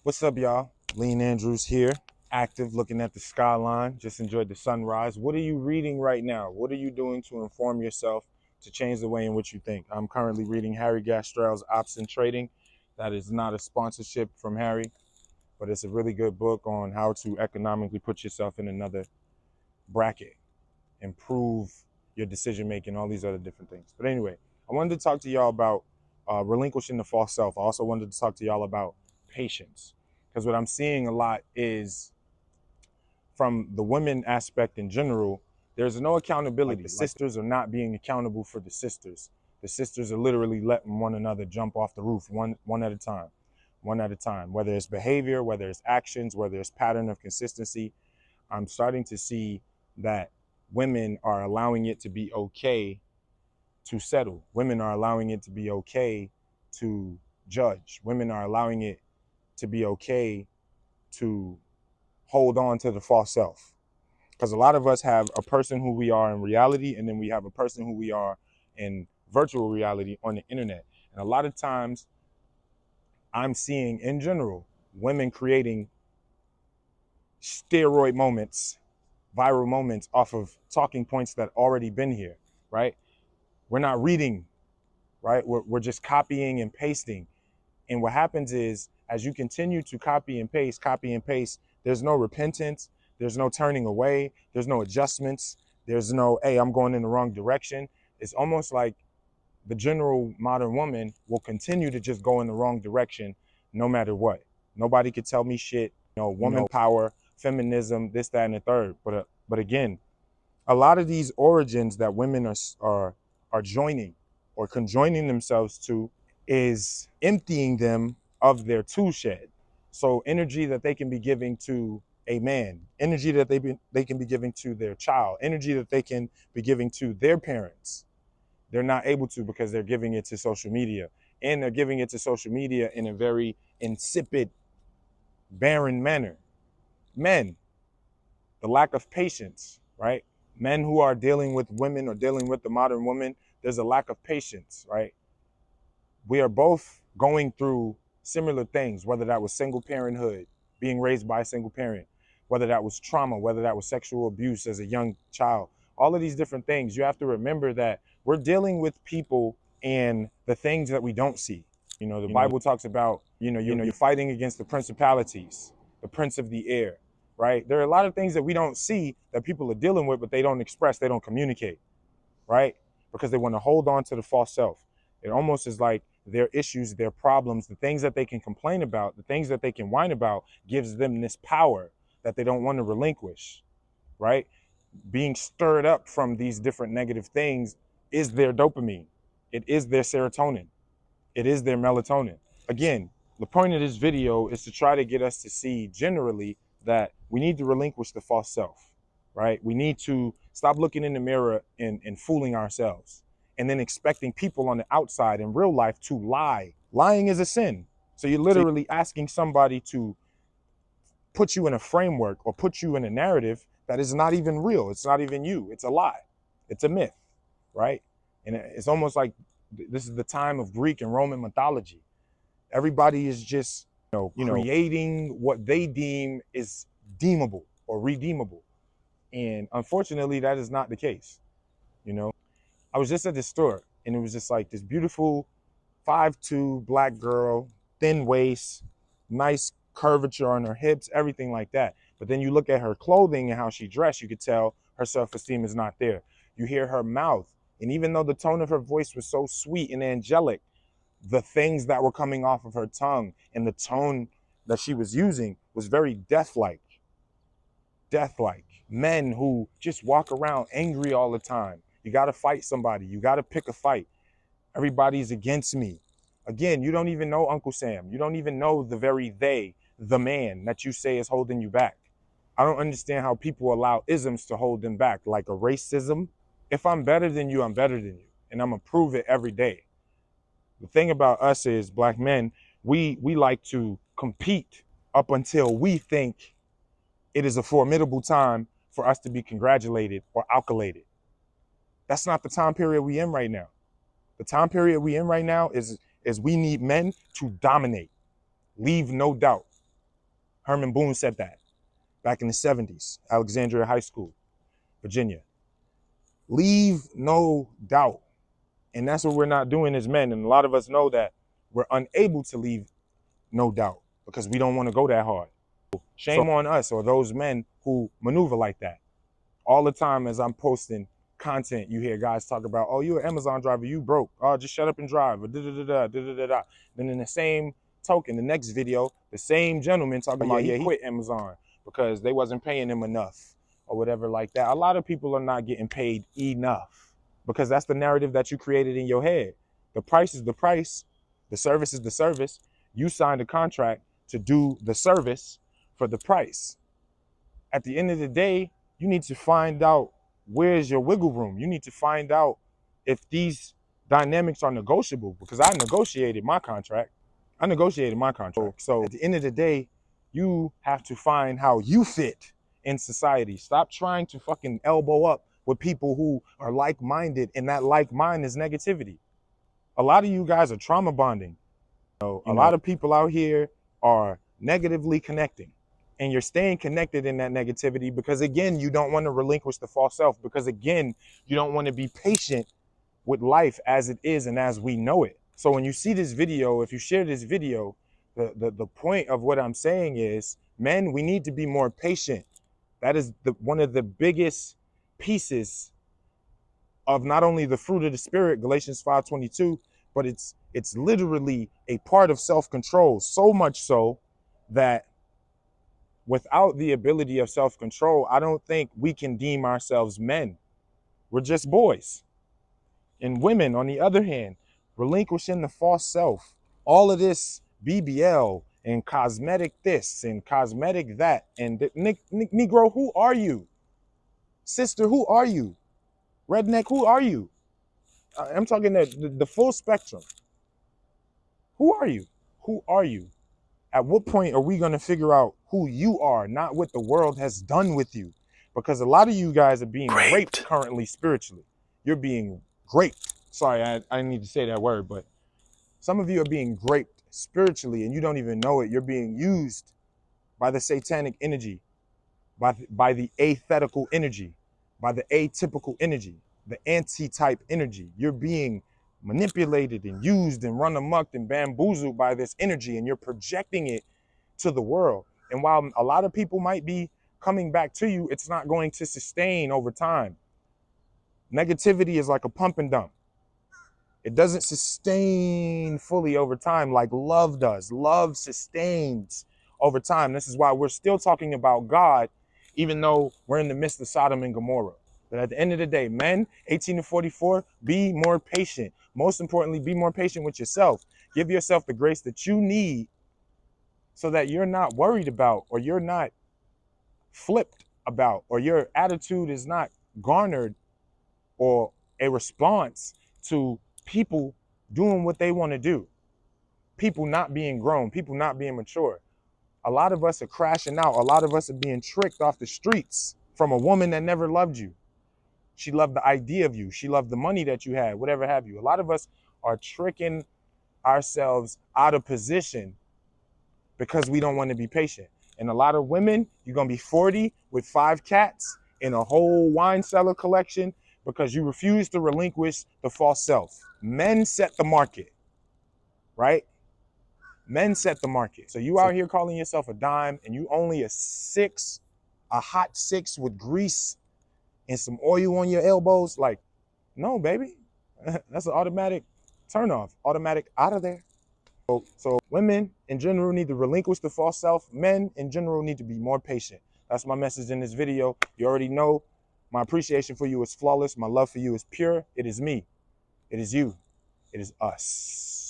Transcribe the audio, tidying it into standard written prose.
What's up, y'all? Lean Andrews here, active, looking at the skyline. Just enjoyed the sunrise. What are you reading right now? What are you doing to inform yourself to change the way in which you think? I'm currently reading Harry Gastrell's Option Trading. That is not a sponsorship from Harry, but it's a really good book on how to economically put yourself in another bracket, improve your decision making, all these other different things. But anyway, I wanted to talk to y'all about relinquishing the false self. I also wanted to talk to y'all about patience, because what I'm seeing a lot is, from the women aspect in general, there's no accountability. The sisters are not being accountable for the sisters. The sisters are literally letting one another jump off the roof one at a time, whether it's behavior, whether it's actions, whether it's pattern of consistency. I'm starting to see that women are allowing it to be okay to settle. Women are allowing it to be okay to judge. Women are allowing it to be okay to hold on to the false self. Because a lot of us have a person who we are in reality, and then we have a person who we are in virtual reality on the internet. And a lot of times I'm seeing, in general, women creating steroid moments, viral moments off of talking points that already been here, right? We're not reading, right? We're just copying and pasting. And what happens is, as you continue to copy and paste, there's no repentance, there's no turning away, there's no adjustments, there's no, hey, I'm going in the wrong direction. It's almost like the general modern woman will continue to just go in the wrong direction no matter what. Nobody could tell me shit, woman power, feminism, this, that, and the third. But again, a lot of these origins that women are joining or conjoining themselves to is emptying them of their tool shed. So energy that they can be giving to a man, energy that they can be giving to their child, energy that they can be giving to their parents, they're not able to, because they're giving it to social media. And they're giving it to social media in a very insipid, barren manner. Men, the lack of patience, right? Men who are dealing with women or dealing with the modern woman, there's a lack of patience, right? We are both going through similar things, whether that was single parenthood, being raised by a single parent, whether that was trauma, whether that was sexual abuse as a young child, all of these different things. You have to remember that we're dealing with people and the things that we don't see. The Bible talks about, you're fighting against the principalities, the prince of the air, right? There are a lot of things that we don't see that people are dealing with, but they don't express, they don't communicate, right? Because they want to hold on to the false self. It almost is like their issues, their problems, the things that they can complain about, the things that they can whine about, gives them this power that they don't want to relinquish, right? Being stirred up from these different negative things is their dopamine. It is their serotonin. It is their melatonin. Again, the point of this video is to try to get us to see generally that we need to relinquish the false self, right? We need to stop looking in the mirror and fooling ourselves, and then expecting people on the outside in real life to lie. Lying is a sin. So you're literally asking somebody to put you in a framework or put you in a narrative that is not even real. It's not even you. It's a lie. It's a myth, right? And it's almost like this is the time of Greek and Roman mythology. Everybody is just, creating what they deem is deemable or redeemable. And unfortunately, that is not the case. I was just at the store, and it was just like this beautiful 5'2" black girl, thin waist, nice curvature on her hips, everything like that. But then you look at her clothing and how she dressed, you could tell her self-esteem is not there. You hear her mouth, and even though the tone of her voice was so sweet and angelic, the things that were coming off of her tongue and the tone that she was using was very death-like. Men who just walk around angry all the time. You got to fight somebody. You got to pick a fight. Everybody's against me. Again, you don't even know Uncle Sam. You don't even know the man that you say is holding you back. I don't understand how people allow isms to hold them back, like a racism. If I'm better than you, I'm better than you. And I'm going to prove it every day. The thing about us is, black men, we like to compete up until we think it is a formidable time for us to be congratulated or accoladed. That's not the time period we in right now. The time period we in right now is we need men to dominate, leave no doubt. Herman Boone said that back in the 70s, Alexandria High School, Virginia. Leave no doubt. And that's what we're not doing as men. And a lot of us know that we're unable to leave no doubt because we don't want to go that hard. Shame on us or those men who maneuver like that. All the time as I'm posting content, you hear guys talk about, oh, you're an Amazon driver, you broke. Oh, just shut up and drive. Or da-da-da-da, da-da-da-da. Then in the same token, the next video, the same gentleman talking about, yeah, he quit Amazon because they wasn't paying him enough or whatever like that. A lot of people are not getting paid enough because that's the narrative that you created in your head. The price is the price. The service is the service. You signed a contract to do the service for the price. At the end of the day, you need to find out where's your wiggle room. You need to find out if these dynamics are negotiable because I negotiated my contract. So at the end of the day, you have to find how you fit in society. Stop trying to fucking elbow up with people who are like-minded, and that like mind is negativity. A lot of you guys are trauma bonding. A lot of people out here are negatively connecting. And you're staying connected in that negativity because, again, you don't want to relinquish the false self because, again, you don't want to be patient with life as it is and as we know it. So when you see this video, if you share this video, the point of what I'm saying is, men, we need to be more patient. That is one of the biggest pieces of not only the fruit of the spirit, Galatians 5:22, but it's literally a part of self-control, so much so that without the ability of self-control, I don't think we can deem ourselves men. We're just boys. And women, on the other hand, relinquishing the false self. All of this BBL and cosmetic this and cosmetic that. And Negro, who are you? Sister, who are you? Redneck, who are you? I'm talking the full spectrum. Who are you? Who are you? At what point are we going to figure out who you are, not what the world has done with you? Because a lot of you guys are being raped currently spiritually. You're being raped. Sorry, I didn't need to say that word, but some of you are being raped spiritually and you don't even know it. You're being used by the satanic energy, by the athetical energy, by the atypical energy, the anti-type energy. You're being manipulated and used and run amok and bamboozled by this energy, and you're projecting it to the world. And while a lot of people might be coming back to you, it's not going to sustain over time. Negativity is like a pump and dump. It doesn't sustain fully over time like love does. Love sustains over time. This is why we're still talking about God, even though we're in the midst of Sodom and Gomorrah. But at the end of the day, men, 18 to 44, be more patient. Most importantly, be more patient with yourself. Give yourself the grace that you need so that you're not worried about, or you're not flipped about, or your attitude is not garnered or a response to people doing what they want to do. People not being grown, people not being mature. A lot of us are crashing out. A lot of us are being tricked off the streets from a woman that never loved you. She loved the idea of you. She loved the money that you had, whatever have you. A lot of us are tricking ourselves out of position because we don't want to be patient. And a lot of women, you're going to be 40 with 5 cats in a whole wine cellar collection because you refuse to relinquish the false self. Men set the market, right? Men set the market. So you out here calling yourself a dime and you only a 6, a hot 6 with grease and some oil on your elbows. Like, no, baby. That's an automatic turn off, automatic out of there. So women in general need to relinquish the false self. Men in general need to be more patient. That's my message in this video. You already know my appreciation for you is flawless. My love for you is pure. It is me. It is you. It is us.